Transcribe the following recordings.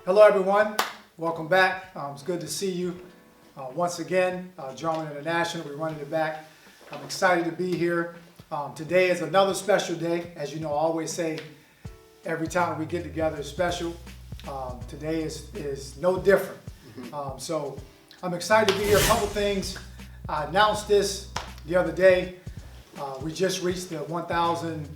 Hello everyone, welcome back. It's good to see you once again. Gerald International, we're running it back. I'm excited to be here. Today is another special day. As you know, I always say every time we get together is special. Today is no different. So I'm excited to be here. A couple things. I announced this the other day. We just reached the 1,000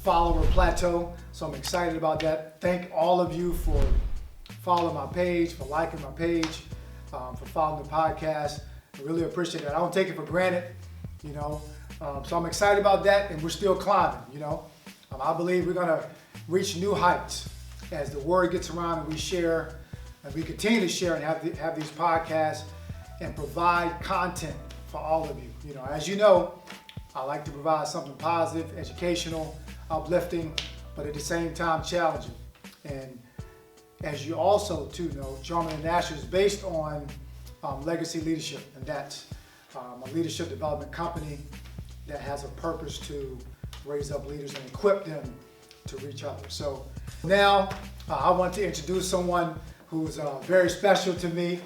follower plateau, so I'm excited about that. Thank all of you for following my page, for liking my page, for following the podcast. I really appreciate that. I don't take it for granted, you know. So I'm excited about that, and we're still climbing, you know. I believe we're gonna reach new heights as the word gets around and we share, and we continue to share and have these podcasts and provide content for all of you. You know, as you know, I like to provide something positive, educational, uplifting, but at the same time challenging. And as you also too know, Gerald International is based on legacy leadership, and that's a leadership development company that has a purpose to raise up leaders and equip them to reach others. So now I want to introduce someone who's very special to me.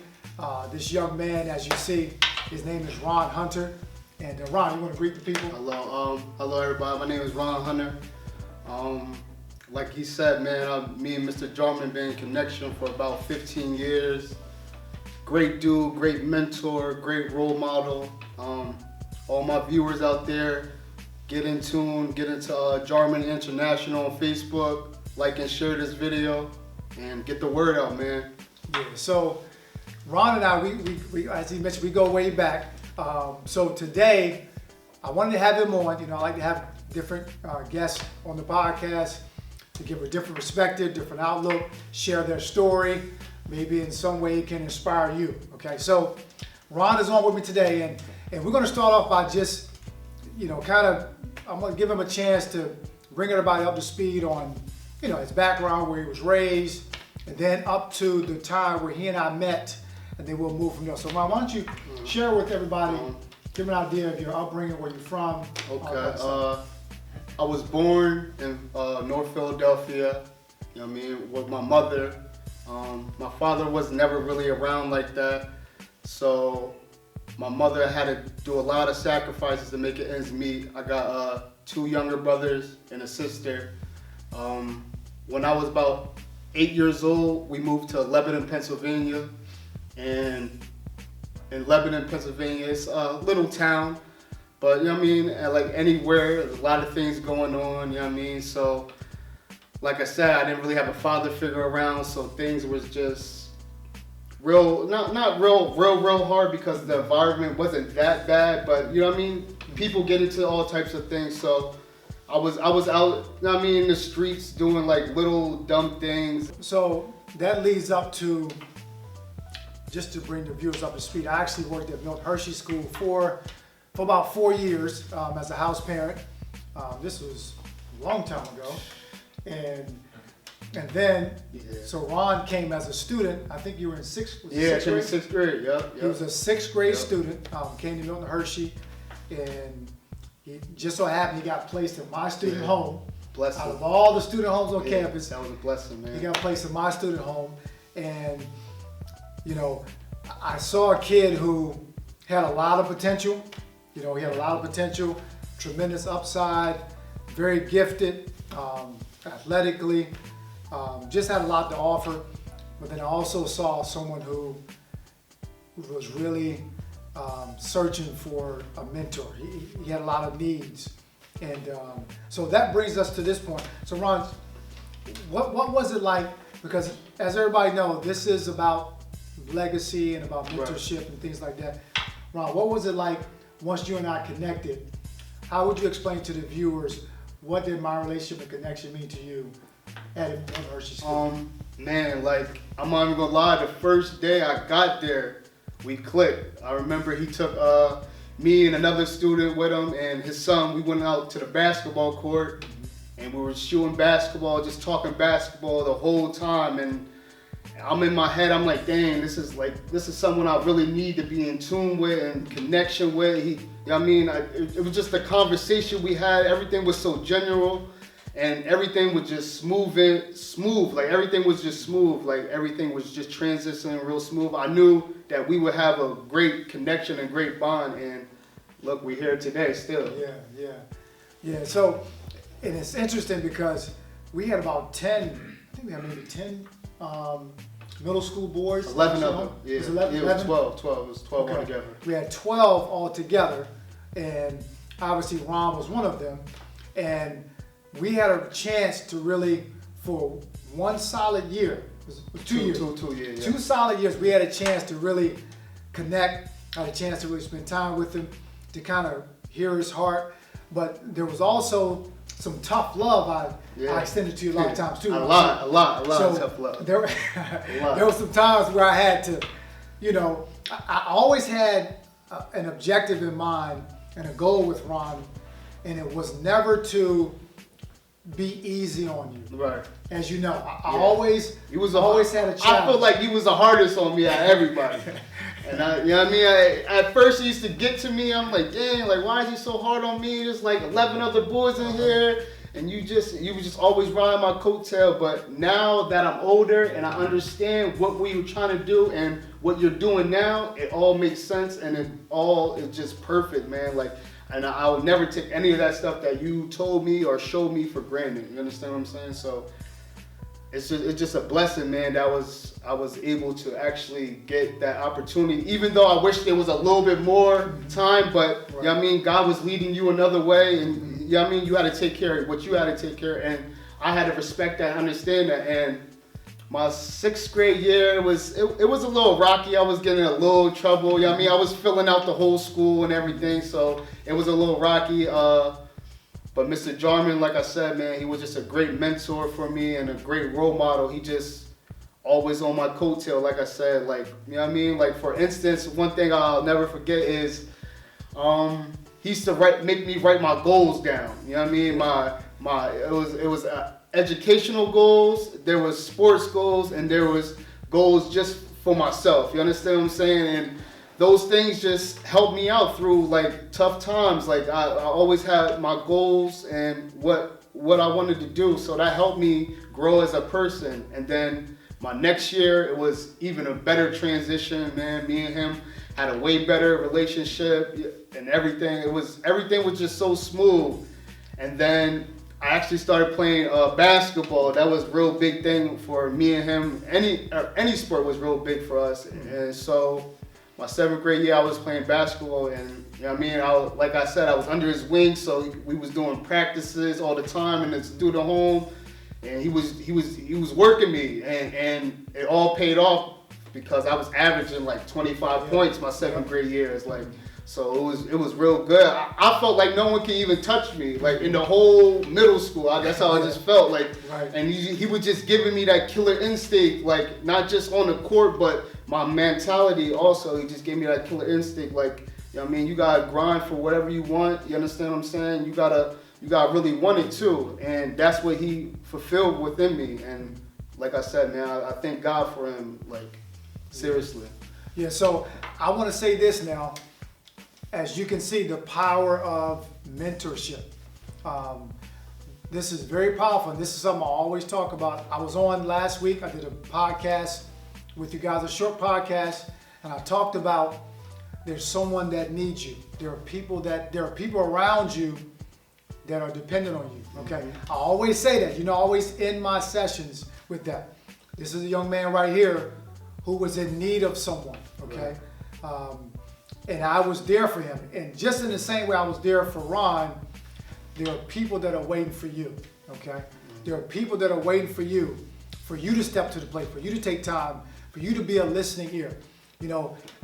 This young man, as you see, his name is Ron Hunter. And Ron, you want to greet the people? Hello everybody. My name is Ron Hunter. Like he said, man, me and Mr. Jarman been in connection for about 15 years. Great dude, great mentor, great role model. All my viewers out there, get in tune, get into Jarman International on Facebook, like and share this video, and get the word out, man. Yeah. So Ron and I, we as he mentioned, we go way back. So today, I wanted to have him on. You know, I like to have different guests on the podcast to give a different perspective, different outlook, share their story. Maybe in some way it can inspire you. Okay, so Ron is on with me today, and we're going to start off by just, you know, I'm going to give him a chance to bring everybody up to speed on, you know, his background, where he was raised, and then up to the time where he and I met. And then we'll move from there. So Ron, why don't you share with everybody, give an idea of your upbringing, where you're from. Okay. I was born in North Philadelphia, you know what I mean, with my mother. My father was never really around like that. So my mother had to do a lot of sacrifices to make it ends meet. I got 2 younger brothers and a sister. When I was about 8 years old, we moved to Lebanon, Pennsylvania. And in Lebanon, Pennsylvania, it's a little town, but you know what I mean, like anywhere, there's a lot of things going on, you know what I mean? So, like I said, I didn't really have a father figure around, so things was just real, not real hard because the environment wasn't that bad, but you know what I mean? People get into all types of things, so I was out, you know what I mean, in the streets doing like little dumb things. So that leads up to, just to bring the viewers up to speed, I actually worked at Milton Hershey School for about 4 years as a house parent. This was a long time ago. And then, so Ron came as a student. I think you were in sixth grade? Yeah, I came in 6th grade, yep. He was a 6th grade student, came to Milton Hershey, and he just so happened he got placed in my student home. Blessing. Out of all the student homes on campus. That was a blessing, man. He got placed in my student home, and you know, I saw a kid who had a lot of potential. You know, he had a lot of potential, tremendous upside, very gifted, athletically, just had a lot to offer. But then I also saw someone who was really searching for a mentor. He had a lot of needs. And so that brings us to this point. So Ron, what was it like? Because as everybody knows, this is about legacy and about mentorship and things like that. Ron, what was it like once you and I connected? How would you explain to the viewers what did my relationship and connection mean to you at Hershey School? Man, like, I'm not even gonna lie, the first day I got there, we clicked. I remember he took me and another student with him and his son. We went out to the basketball court and we were shooting basketball, just talking basketball the whole time. And I'm in my head, I'm like, dang, this is someone I really need to be in tune with and connection with. You know what I mean? It was just the conversation we had. Everything was so general. and everything was just smooth. Like everything was just smooth. Like everything was just transitioning real smooth. I knew that we would have a great connection and great bond, and look, we're here today still. Yeah. So, and it's interesting because we had about 10, I think we had maybe 10 middle school boys. 11 of them. Yeah, It was 11? it was 12. It was 12 Okay. altogether. We had 12 altogether, and obviously Ron was one of them. And we had a chance to really, for one solid year, it was 2 years. 2 years. 2 solid years, we had a chance to really connect, had a chance to really spend time with him, to kind of hear his heart. But there was also some tough love I extended to you a lot of times too. A lot So of tough love. There were some times where I had to, I always had an objective in mind and a goal with Ron, and it was never to be easy on you. Right. As you know, I always had a challenge. I feel like he was the hardest on me out of everybody. And at first he used to get to me. I'm like, dang, like why is he so hard on me? There's like 11 other boys in here, and you would just always ride my coattail. But now that I'm older and I understand what we were trying to do and what you're doing now, it all makes sense, and it all is just perfect, man. Like, and I would never take any of that stuff that you told me or showed me for granted. You understand what I'm saying? So it's just a blessing, man, that I was able to actually get that opportunity, even though I wish there was a little bit more time, but you know what I mean, God was leading you another way, and you know what I mean, you had to take care of what you had to take care of, and I had to respect that, understand that. And my 6th grade year, it was a little rocky. I was getting in a little trouble, you know what I mean, I was filling out the whole school and everything, so it was a little rocky. But Mr. Jarman, like I said, man, he was just a great mentor for me and a great role model. He just always on my coattail, like I said, like, you know what I mean? Like, for instance, one thing I'll never forget is he used to make me write my goals down. You know what I mean? It was educational goals, there was sports goals, and there was goals just for myself. You understand what I'm saying? And those things just helped me out through like tough times. Like I always had my goals and what I wanted to do, so that helped me grow as a person. And then my next year, it was even a better transition, man. Me and him had a way better relationship and everything. Everything was just so smooth. And then I actually started playing basketball. That was a real big thing for me and him. Any sport was real big for us. And so my 7th grade year, I was playing basketball, and you know what I mean, like I said, I was under his wing, so we was doing practices all the time in the student home, and he was working me, and it all paid off because I was averaging like 25 points my 7th grade year. It's like, so it was real good. I felt like no one could even touch me, like in the whole middle school. That's how I just felt like. Right. And he was just giving me that killer instinct, like not just on the court, but my mentality also. He just gave me that killer instinct, like, you know what I mean, you gotta grind for whatever you want. You understand what I'm saying? You gotta really want it too, and that's what he fulfilled within me. And like I said, man, I thank God for him, like, seriously. Yeah, so I want to say this now. As you can see, the power of mentorship. This is very powerful, and this is something I always talk about. I was on last week. I did a podcast with you guys, a short podcast, and I talked about there's someone that needs you. There are people around you that are dependent on you. Okay, I always say that. I always end my sessions with that. This is a young man right here who was in need of someone. Okay. And I was there for him. And just in the same way I was there for Ron, there are people that are waiting for you, okay? There are people that are waiting for you to step to the plate, for you to take time, for you to be a listening ear.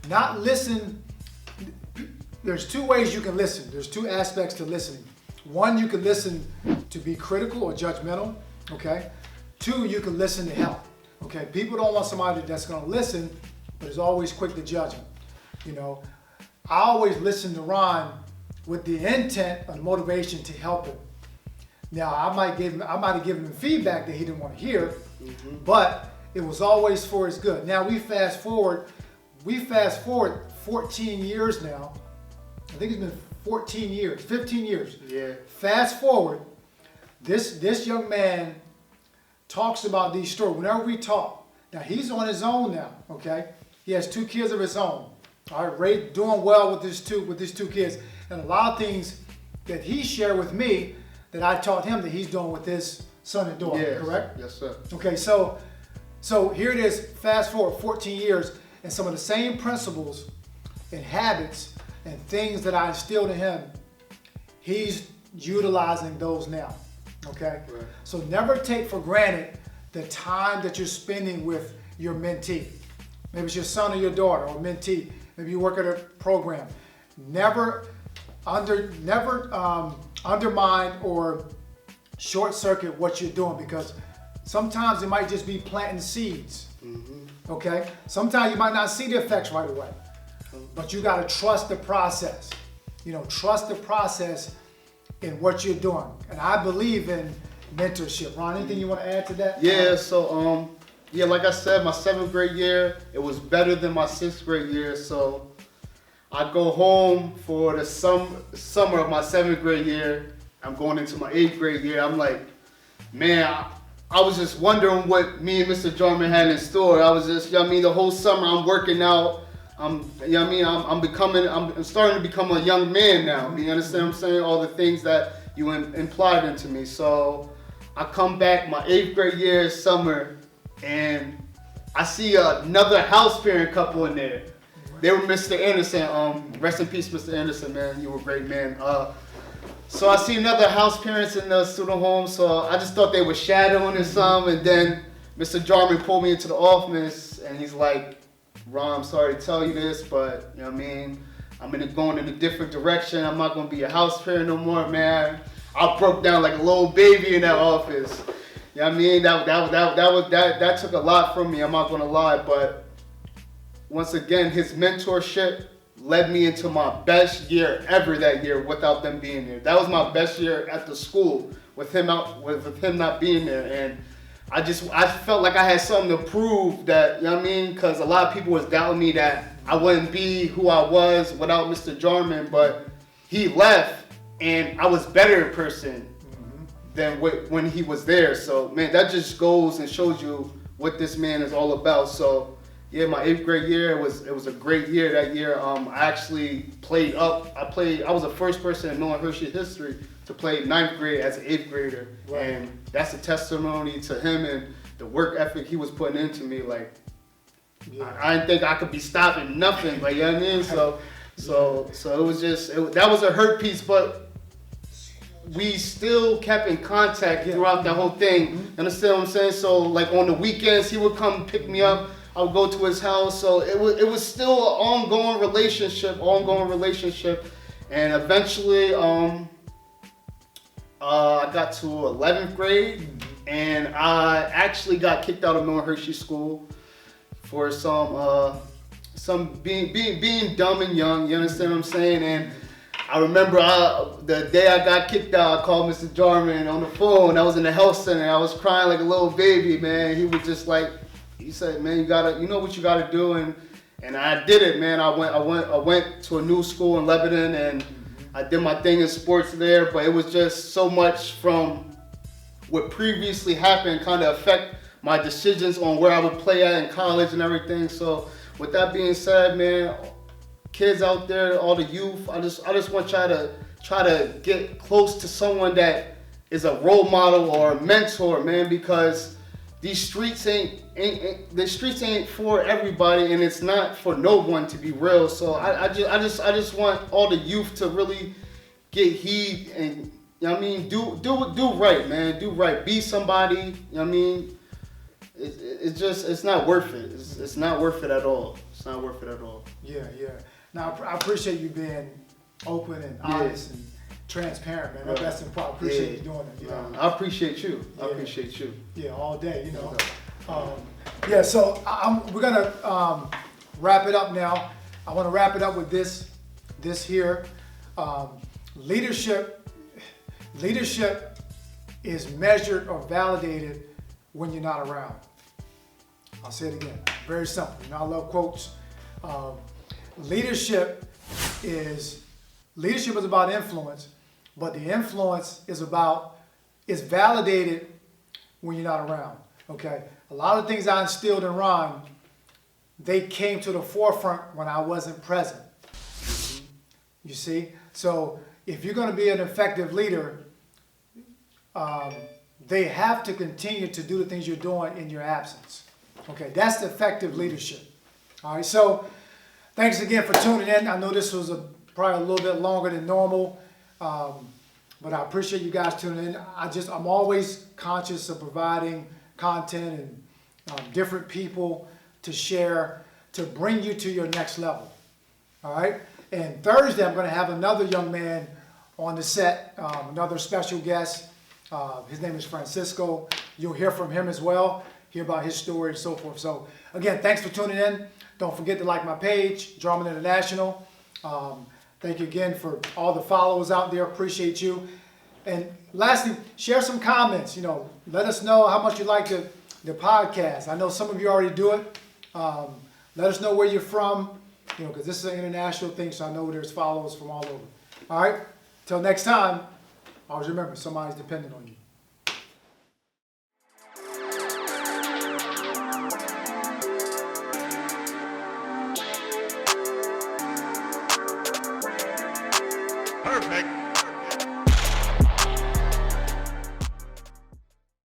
Not listen. There's 2 ways you can listen. There's 2 aspects to listening. 1, you can listen to be critical or judgmental, okay? 2, you can listen to help, okay? People don't want somebody that's gonna listen, but is always quick to judge them, I always listen to Ron with the intent and motivation to help him. Now, I might have given him feedback that he didn't want to hear, but it was always for his good. Now we fast forward 14 years now. I think it's been 15 years. Yeah. Fast forward, This young man talks about these stories. Whenever we talk, now he's on his own now, okay? He has 2 kids of his own. All right, Ray doing well with these two kids. And a lot of things that he shared with me that I taught him that he's doing with his son and daughter, Yes. correct? Yes, sir. Okay, so here it is, fast forward 14 years, and some of the same principles and habits and things that I instilled in him, he's utilizing those now, okay? Right. So never take for granted the time that you're spending with your mentee. Maybe it's your son or your daughter or mentee. Maybe you work at a program. Never undermine or short circuit what you're doing, because sometimes it might just be planting seeds. Okay? Sometimes you might not see the effects right away, but you got to trust the process. You know, trust the process in what you're doing. And I believe in mentorship. Ron, anything you want to add to that? Yeah, so yeah, like I said, my 7th grade year, it was better than my 6th grade year. So I go home for the summer of my 7th grade year. I'm going into my 8th grade year. I'm like, man, I was just wondering what me and Mr. Jarman had in store. I was just, you know what I mean, the whole summer I'm working out. You know what I mean, I'm starting to become a young man now. You understand what I'm saying? All the things that you implied into me. So I come back my 8th grade year, summer, and I see another house parent couple in there. They were Mr. Anderson. Rest in peace, Mr. Anderson, man. You were a great man. So I see another house parents in the student home. So I just thought they were shadowing or something. And then Mr. Jarman pulled me into the office, and he's like, "Ron, I'm sorry to tell you this, but you know what I mean, I'm going in a different direction. I'm not gonna be a house parent no more, man." I broke down like a little baby in that office. You know what I mean? That took a lot from me. I'm not gonna lie, but once again, his mentorship led me into my best year ever that year without them being there. That was my best year at the school with him not being there, and I felt like I had something to prove that, you know what I mean? Because a lot of people was doubting me that I wouldn't be who I was without Mr. Jarman, but he left and I was a better person than when he was there. So man, that just goes and shows you what this man is all about. So yeah, my 8th grade year, it was a great year that year. I actually played up. I was the first person in North Hershey history to play 9th grade as an 8th grader. Right. And that's a testimony to him and the work ethic he was putting into me. Like, yeah. I didn't think I could be stopping nothing. Like, you know what I mean? So it was just, that was a hurt piece, but we still kept in contact throughout the whole thing. Understand what I'm saying? So like on the weekends, he would come pick me up. I would go to his house. So it was still an ongoing relationship. And eventually, I got to 11th grade, and I actually got kicked out of North Hershey School for some being dumb and young. You understand what I'm saying? And I remember the day I got kicked out, I called Mr. Jarman on the phone. I was in the health center. I was crying like a little baby, man. He was just like, he said, "Man, you know what you gotta do," and I did it, man. I went to a new school in Lebanon, and I did my thing in sports there. But it was just so much from what previously happened kind of affect my decisions on where I would play at in college and everything. So with that being said, man, kids out there, all the youth, I just want y'all to try to get close to someone that is a role model or a mentor, man, because these streets ain't for everybody, and it's not for no one, to be real. So I just want all the youth to really get heed and, you know what I mean, do right, man. Do right. Be somebody, you know what I mean? It's not worth it. It's not worth it at all. It's not worth it at all. Yeah. Now I appreciate you being open and honest and transparent, man. Right. That's important. I appreciate you doing it. You know? I appreciate you. Yeah. I appreciate you. Yeah, all day, you know. So we're gonna wrap it up now. I want to wrap it up with this here. Leadership is measured or validated when you're not around. I'll say it again. Very simple. You know, I love quotes. Leadership is about influence, but the influence is about is validated when you're not around, okay? A lot of things I instilled in Ron, they came to the forefront when I wasn't present. You see? So if you're going to be an effective leader, they have to continue to do the things you're doing in your absence. Okay, that's effective leadership. All right, so thanks again for tuning in. I know this was probably a little bit longer than normal, but I appreciate you guys tuning in. I'm always conscious of providing content and different people to share to bring you to your next level. All right, and Thursday I'm going to have another young man on the set, another special guest. His name is Francisco. You'll hear from him as well, hear about his story and so forth. So again, thanks for tuning in. Don't forget to like my page, Gerald International. Thank you again for all the followers out there. Appreciate you. And lastly, share some comments. Let us know how much you like the podcast. I know some of you already do it. Let us know where you're from, because this is an international thing, so I know there's followers from all over. All right, till next time, always remember, somebody's dependent on you. Perfect.